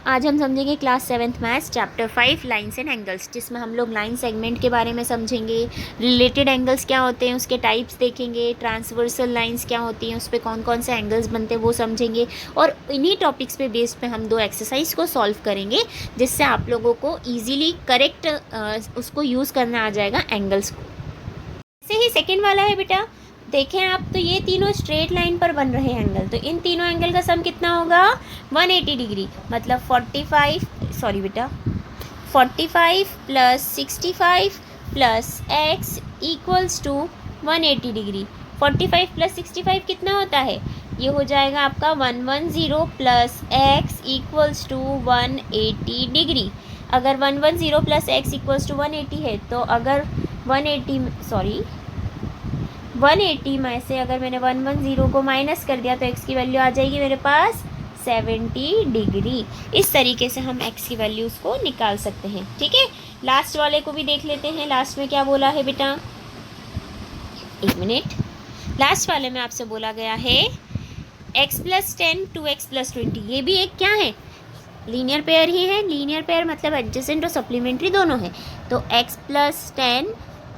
आज हम समझेंगे class 7th maths chapter 5 lines and angles, जिसमें हम लोग लाइन सेगमेंट के बारे में समझेंगे, रिलेटेड एंगल्स क्या होते हैं उसके टाइप्स देखेंगे, ट्रांसवर्सल लाइंस क्या होती हैं उस पर कौन कौन से एंगल्स बनते हैं वो समझेंगे, और इन्हीं टॉपिक्स पे बेस पे हम 2 एक्सरसाइज को सॉल्व करेंगे जिससे आप लोगों को ईजिली करेक्ट उसको यूज़ करना आ जाएगा एंगल्स को। ऐसे ही सेकेंड वाला है बेटा, देखें आप तो ये तीनों स्ट्रेट लाइन पर बन रहे हैं एंगल, तो इन तीनों एंगल का सम कितना होगा 180 डिग्री, मतलब 45 plus 65 plus x equals to 180 degree. 45 plus 65 कितना होता है, ये हो जाएगा आपका 110 plus x equals to 180 degree. अगर 110 प्लस x इक्वल्स टू 180 है तो अगर 180 में से अगर मैंने 110 को माइनस कर दिया तो x की वैल्यू आ जाएगी मेरे पास 70 डिग्री। इस तरीके से हम x की वैल्यूज़ को निकाल सकते हैं। ठीक है, लास्ट वाले को भी देख लेते हैं। लास्ट में क्या बोला है बेटा, एक मिनट, लास्ट वाले में आपसे बोला गया है x + 10 2x + 20। ये भी एक क्या है, लीनियर पेयर ही है। लीनियर पेयर मतलब एडजेसेंट और सप्लीमेंट्री दोनों है। तो x + 10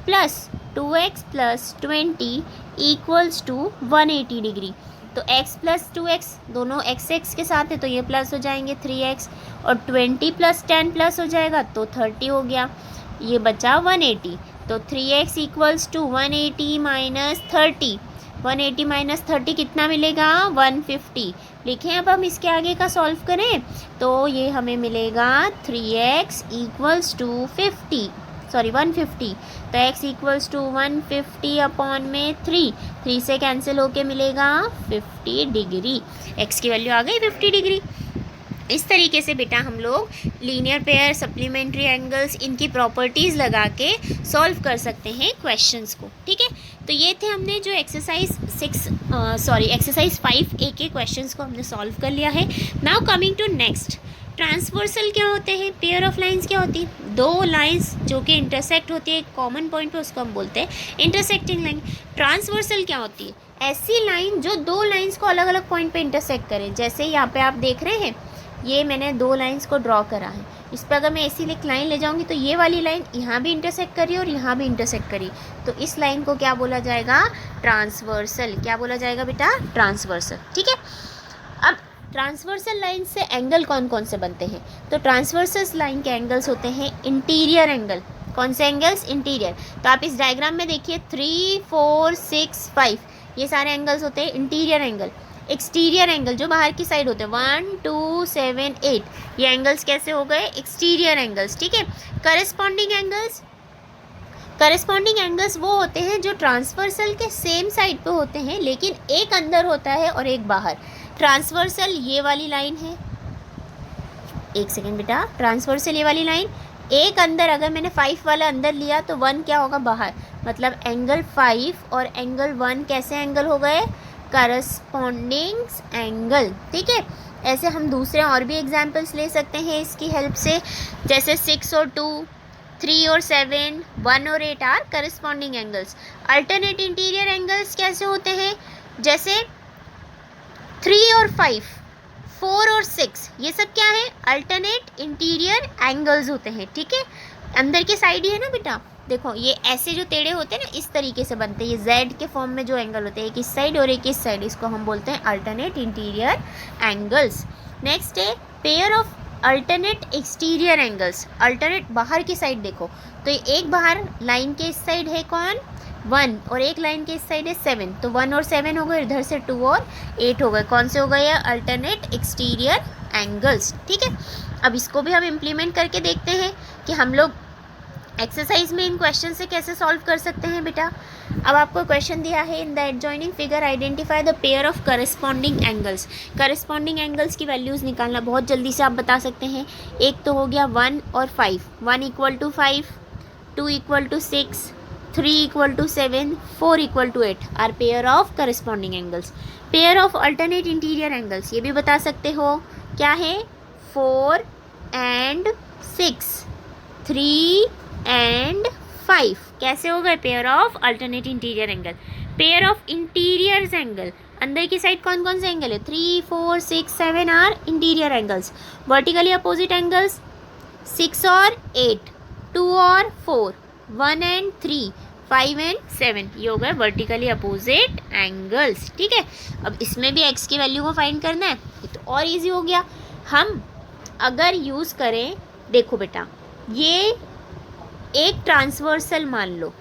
plus 2x + 20 equals to 180 degree. तो x + 2x दोनों x के साथ है तो ये प्लस हो जाएंगे 3x, और 20 + 10 प्लस हो जाएगा तो 30 हो गया, ये बचा 180। तो 3x equals to 180 minus 30, 180 minus 30 कितना मिलेगा 150। लिखें अब हम इसके आगे का सॉल्व करें तो ये हमें मिलेगा 3x इक्वल्स टू 150। तो x इक्वल्स टू 150 अपॉन में 3 से कैंसिल होके मिलेगा 50 डिग्री। x की वैल्यू आ गई 50 डिग्री। इस तरीके से बेटा हम लोग लीनियर पेयर, सप्लीमेंट्री एंगल्स, इनकी प्रॉपर्टीज़ लगा के सॉल्व कर सकते हैं क्वेश्चंस को। ठीक है, तो ये थे हमने जो एक्सरसाइज 5A के क्वेश्चंस को हमने सॉल्व कर लिया है। Now coming to next, transversal क्या होते हैं, पेयर ऑफ लाइंस क्या होती है, दो लाइंस जो कि इंटरसेक्ट होती है कॉमन पॉइंट पे, उसको हम बोलते हैं इंटरसेक्टिंग लाइन। ट्रांसवर्सल क्या होती है, ऐसी लाइन जो दो लाइंस को अलग अलग पॉइंट पे इंटरसेक्ट करे। जैसे यहाँ पे आप देख रहे हैं, ये मैंने दो लाइंस को ड्रॉ करा है, इस पर अगर मैं ऐसी एक लाइन ले जाऊंगी तो ये वाली लाइन यहाँ भी इंटरसेक्ट करी और यहाँ भी इंटरसेक्ट करी, तो इस लाइन को क्या बोला जाएगा, ट्रांसवर्सल। क्या बोला जाएगा बेटा, ट्रांसवर्सल। ठीक है, अब ट्रांसवर्सल लाइन से एंगल कौन कौन से बनते हैं, तो ट्रांसवर्सल लाइन के एंगल्स होते हैं इंटीरियर एंगल। कौन से एंगल्स, इंटीरियर। तो आप इस डायग्राम में देखिए 3 4 6 5 ये सारे एंगल्स होते हैं इंटीरियर एंगल। एक्सटीरियर एंगल जो बाहर की साइड होते हैं 1 2 7 8 ये एंगल्स कैसे हो गए, एक्सटीरियर एंगल्स। ठीक है, करस्पॉन्डिंग एंगल्स वो होते हैं जो ट्रांसवर्सल के सेम साइड पे होते हैं लेकिन एक अंदर होता है और एक बाहर। ट्रांसवर्सल ये वाली लाइन है, एक सेकेंड बेटा, ट्रांसवर्सल ये वाली लाइन, एक अंदर, अगर मैंने 5 वाला अंदर लिया तो 1 क्या होगा बाहर, मतलब एंगल 5 और एंगल 1 कैसे एंगल हो गए, करस्पॉन्डिंग एंगल। ठीक है, ऐसे हम दूसरे और भी एग्जाम्पल्स ले सकते हैं इसकी हेल्प से, जैसे 6 और 2, 3 और 7, 1 और 8 are corresponding angles. Alternate interior angles कैसे होते हैं, जैसे 3 और 5, 4 और 6 ये सब क्या है, अल्टरनेट इंटीरियर एंगल्स होते हैं। ठीक है, अंदर की साइड ही है ना बेटा, देखो ये ऐसे जो टेढ़े होते हैं ना इस तरीके से बनते हैं, ये जेड के फॉर्म में जो एंगल होते हैं एक इस साइड और एक इस साइड, इसको हम बोलते हैं अल्टरनेट इंटीरियर एंगल्स। नेक्स्ट है pair of alternate exterior angles. Alternate बाहर की साइड देखो तो एक बाहर लाइन के इस साइड है कौन 1 और एक लाइन के इस साइड है 7, तो 1 और 7 हो गए, इधर से 2 और 8 हो गए। कौन से हो गए, अल्टरनेट एक्सटीरियर एंगल्स। ठीक है, अब इसको भी हम इम्प्लीमेंट करके देखते हैं कि हम लोग एक्सरसाइज में इन क्वेश्चन से कैसे सॉल्व कर सकते हैं बेटा। अब आपको क्वेश्चन दिया है, in the adjoining figure identify the pair of corresponding angles. Corresponding angles की वैल्यूज़ निकालना बहुत जल्दी से आप बता सकते हैं। एक तो हो गया 1 और 5, 1 equal to 5, 2 equal to 6, 3 equal to 7, 4 equal to 8 are pair of corresponding angles. Pair of alternate interior angles ये भी बता सकते हो, क्या है 4 and 6, 3 and 5 कैसे हो गए, pair of alternate interior angle. Pair of interior angle, अंदर की साइड कौन कौन से एंगल है, 3, 4, 6, 7 are interior angles. Vertically opposite angles 6 और 8, 2 और 4, 1 एंड 3, 5 एंड 7. ये हो गए वर्टिकली अपोजिट एंगल्स. ठीक है, अब इसमें भी x की वैल्यू को फाइंड करना है. ये तो और इजी हो गया. हम अगर यूज़ करें, देखो बेटा, ये एक ट्रांसवर्सल मान लो.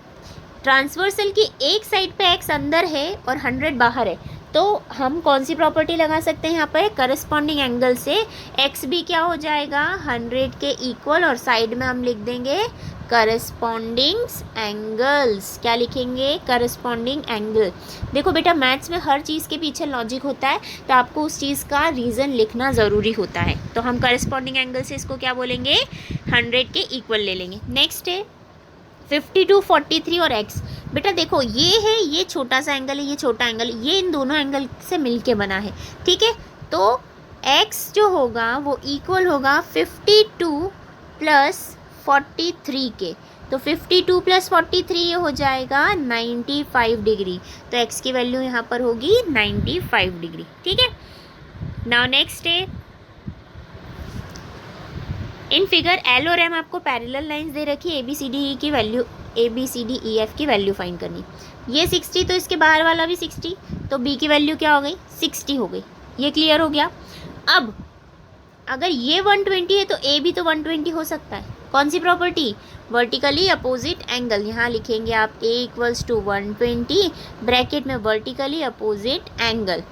ट्रांसवर्सल की एक साइड पे x अंदर है और 100 बाहर है, तो हम कौन सी प्रॉपर्टी लगा सकते हैं यहाँ पर, करस्पॉन्डिंग एंगल से x भी क्या हो जाएगा, 100 के इक्वल, और साइड में हम लिख देंगे करस्पॉन्डिंग एंगल्स. क्या लिखेंगे, करस्पॉन्डिंग एंगल. देखो बेटा, मैथ्स में हर चीज़ के पीछे लॉजिक होता है, तो आपको उस चीज़ का रीज़न लिखना ज़रूरी होता है. तो हम करस्पॉन्डिंग एंगल से इसको क्या बोलेंगे, 100 के इक्वल ले लेंगे. नेक्स्ट है 52, 43 और x. बेटा देखो, ये है, ये छोटा सा एंगल है, ये छोटा एंगल, ये इन दोनों एंगल से मिलके बना है. ठीक है, तो x जो होगा वो इक्वल होगा 52 प्लस 43 के. तो 52 प्लस 43 ये हो जाएगा 95 डिग्री. तो x की वैल्यू यहाँ पर होगी 95 डिग्री. ठीक है, नाउ नेक्स्ट है, इन फिगर L और M आपको पैरेलल लाइंस दे रखी है, ABCDE की वैल्यू, ABCDEF की वैल्यू फाइंड करनी. ये 60, तो इसके बाहर वाला भी 60, तो B की वैल्यू क्या हो गई, 60 हो गई. ये क्लियर हो गया. अब अगर ये 120 है तो A भी तो 120 हो सकता है. कौन सी प्रॉपर्टी, वर्टिकली अपोजिट एंगल. यहाँ लिखेंगे आप A इक्वल्स टू 120, ब्रैकेट में vertically opposite angle,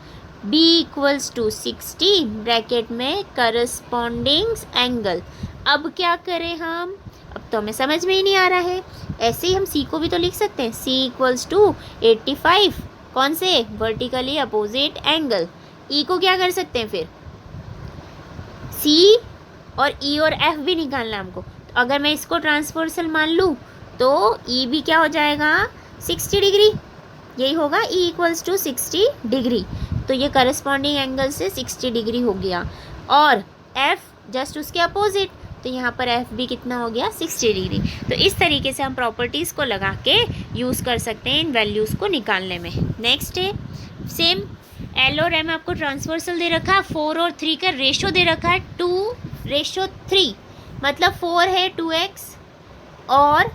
B equals to 60, bracket में करस्पॉन्डिंग एंगल. अब क्या करें हम, अब तो हमें समझ में ही नहीं आ रहा है. ऐसे ही हम C को भी तो लिख सकते हैं, C इक्वल्स टू 85, कौन से, वर्टिकली अपोजिट एंगल. E को क्या कर सकते हैं फिर, C और E और F भी निकालना है हमको. तो अगर मैं इसको ट्रांसवर्सल मान लूँ तो E भी क्या हो जाएगा, 60 डिग्री. यही होगा, E इक्वल्स टू 60 डिग्री. तो ये करस्पॉन्डिंग एंगल से 60 डिग्री हो गया. और F जस्ट उसके अपोजिट, तो यहाँ पर F भी कितना हो गया, 60 डिग्री. तो इस तरीके से हम प्रॉपर्टीज़ को लगा के यूज़ कर सकते हैं इन वैल्यूज़ को निकालने में. नेक्स्ट है सेम, L और M आपको ट्रांसवर्सल दे रखा है, 4 और 3 का रेशो दे रखा है 2:3, मतलब 4 है 2x और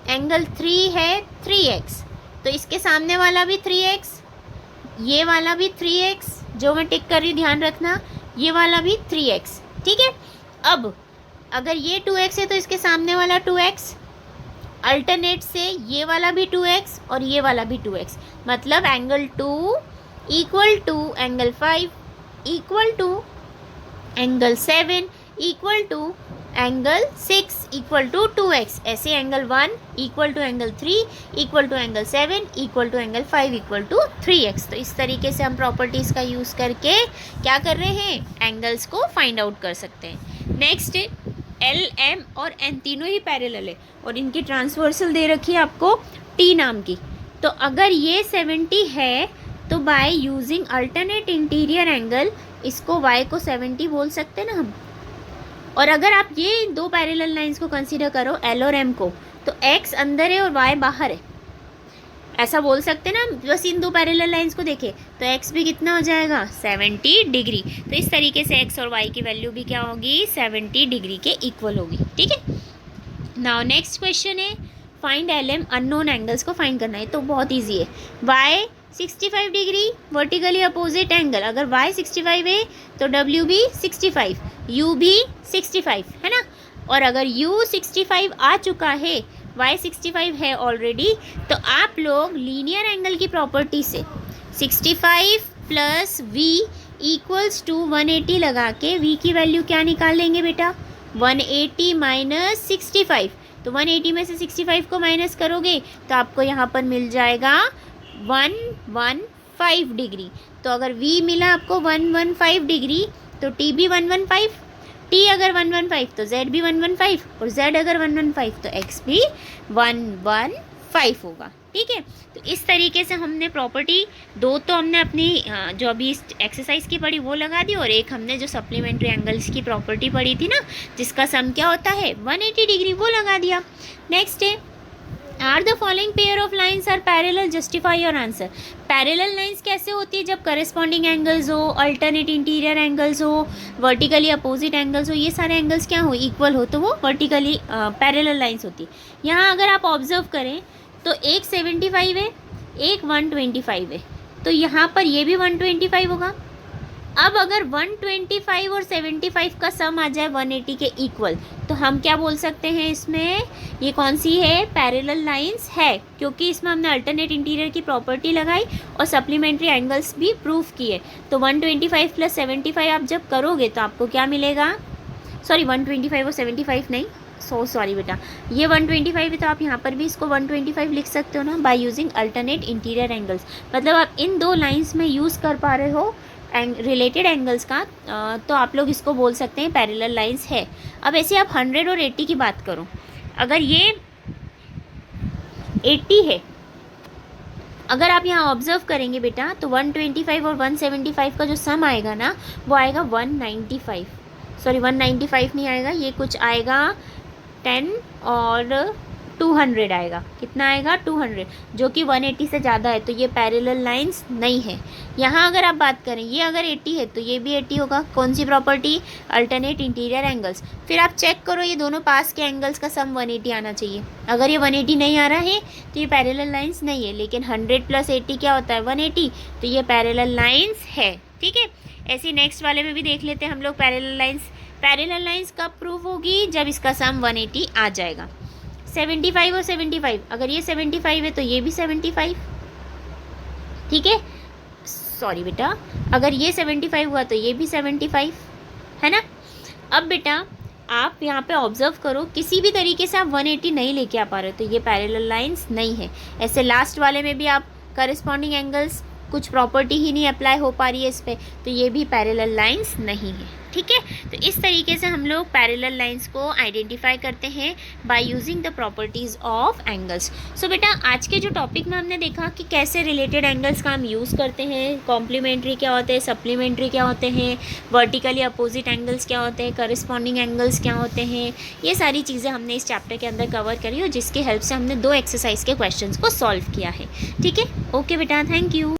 एंगल 3 है 3x. तो इसके सामने वाला भी 3x, ये वाला भी 3x, जो मैं टिक कर रही हूँ ध्यान रखना, ये वाला भी 3x. ठीक है, अब अगर ये 2x है तो इसके सामने वाला 2x, अल्टरनेट से ये वाला भी 2x और ये वाला भी 2x, मतलब angle 2 equal to angle 5 equal to angle 7 equal to angle 6 equal to 2x. ऐसे angle 1 equal to angle 3 equal to angle 7 equal to angle 5 equal to 3x. तो इस तरीके से हम प्रॉपर्टीज़ का यूज़ करके क्या कर रहे हैं, एंगल्स को फाइंड आउट कर सकते हैं. नेक्स्ट L, M और N तीनों ही पैरेलल है और इनकी ट्रांसवर्सल दे रखी है आपको T नाम की. तो अगर ये 70 है तो by using alternate interior angle इसको y को 70 बोल सकते हैं ना हम. और अगर आप ये दो पैरेलल लाइंस को कंसीडर करो L और M को, तो x अंदर है और y बाहर है, ऐसा बोल सकते हैं ना. बस इन दो पैरेलल लाइंस को देखें तो x भी कितना हो जाएगा, 70 डिग्री. तो इस तरीके से x और y की वैल्यू भी क्या होगी, 70 डिग्री के इक्वल होगी. ठीक है, नाउ नेक्स्ट क्वेश्चन है फाइंड LM अननोन एंगल्स को फाइंड करना है. तो बहुत ईजी है, y 65 degree vertically opposite angle. अगर y 65 है तो w भी 65, u भी 65 है ना. और अगर u 65 आ चुका है, y 65 है ऑलरेडी, तो आप लोग लीनियर एंगल की प्रॉपर्टी से 65 प्लस v इक्वल्स टू 180 लगा के v की वैल्यू क्या निकाल लेंगे बेटा, 180 माइनस 65. तो 180 में से 65 को माइनस करोगे तो आपको यहाँ पर मिल जाएगा 115 डिग्री. तो अगर v मिला आपको 115 डिग्री तो t भी 115, t अगर 115 तो z भी 115 और z अगर 115 तो x भी 115 होगा. ठीक है, तो इस तरीके से हमने प्रॉपर्टी दो तो हमने अपनी जो अभी इस एक्सरसाइज की पढ़ी वो लगा दी, और एक हमने जो सप्लीमेंट्री एंगल्स की प्रॉपर्टी पढ़ी थी ना, जिसका सम क्या होता है 180 डिग्री, वो लगा दिया. नेक्स्ट है are the following pair of lines are parallel, justify your answer. Parallel lines कैसे होती है? जब करस्पॉन्डिंग एंगल्स हो, अल्टरनेट इंटीरियर एंगल्स हो, वर्टिकली अपोजिट एंगल्स हो, ये सारे एंगल्स क्या हो? इक्वल हो, तो वो वर्टिकली पैरेलल लाइन्स होती है। यहाँ अगर आप ऑब्जर्व करें तो एक 75 है, एक 125 है, तो यहाँ पर ये भी 125 होगा। अब अगर 125 और 75 का सम आ जाए 180 के इक्वल, तो हम क्या बोल सकते हैं इसमें? ये कौन सी है? पैरेलल लाइंस है, क्योंकि इसमें हमने अल्टरनेट इंटीरियर की प्रॉपर्टी लगाई और सप्लीमेंट्री एंगल्स भी प्रूफ किए। तो 125 प्लस 75 आप जब करोगे तो आपको क्या मिलेगा? सॉरी 125 और 75 नहीं, सॉरी बेटा, ये 125 है तो आप यहाँ पर भी इसको 125 लिख सकते हो ना, by using alternate interior angles. मतलब आप इन दो लाइंस में यूज़ कर पा रहे हो रिलेटेड एंगल्स का, तो आप लोग इसको बोल सकते हैं पैरेलल लाइंस है। अब ऐसे आप 100 और 80 की बात करो, अगर ये 80 है, अगर आप यहाँ ऑब्जर्व करेंगे बेटा तो 125 और 175 का जो सम आएगा ना, वो आएगा 195। सॉरी 195 नहीं आएगा, ये कुछ आएगा 10 और 200 आएगा। कितना आएगा? 200, जो कि 180 से ज़्यादा है, तो ये पैरेलल लाइंस नहीं है। यहाँ अगर आप बात करें, ये अगर 80 है तो ये भी 80 होगा। कौन सी प्रॉपर्टी? Alternate interior angles. फिर आप चेक करो, ये दोनों पास के एंगल्स का सम 180 आना चाहिए। अगर ये 180 नहीं आ रहा है तो ये पैरेलल लाइंस नहीं है, लेकिन 100 प्लस 80 क्या होता है? 180, तो ये पैरेलल लाइंस है। ठीक है, ऐसे नेक्स्ट वाले में भी देख लेते हैं हम लोग पैरेलल लाइंस। पैरेलल लाइंस कब प्रूव होगी? जब इसका सम 180 आ जाएगा। 75 और 75, अगर ये 75 है तो ये भी 75। ठीक है, सॉरी बेटा, अगर ये 75 हुआ तो ये भी 75 है ना। अब बेटा आप यहाँ पे ऑब्जर्व करो, किसी भी तरीके से आप 180 नहीं लेके आ पा रहे हो, तो ये पैरेलल लाइंस नहीं है। ऐसे लास्ट वाले में भी आप करस्पॉन्डिंग एंगल्स कुछ प्रॉपर्टी ही नहीं अप्लाई हो पा रही है इस पर, तो ये भी पैरेलल लाइंस नहीं है। ठीक है, तो इस तरीके से हम लोग पैरेलल लाइंस को आइडेंटिफाई करते हैं by using the properties of angles. So बेटा आज के जो टॉपिक में हमने देखा कि कैसे रिलेटेड एंगल्स का हम यूज़ करते हैं, कॉम्प्लीमेंट्री क्या होते हैं, सप्लीमेंट्री क्या होते हैं, वर्टिकली अपोजिट एंगल्स क्या होते हैं, करस्पॉन्डिंग एंगल्स क्या होते हैं, ये सारी चीज़ें हमने इस चैप्टर के अंदर कवर करी और जिसकी हेल्प से हमने 2 एक्सरसाइज के क्वेश्चन को सॉल्व किया है। ठीक है, ओके बेटा, थैंक यू।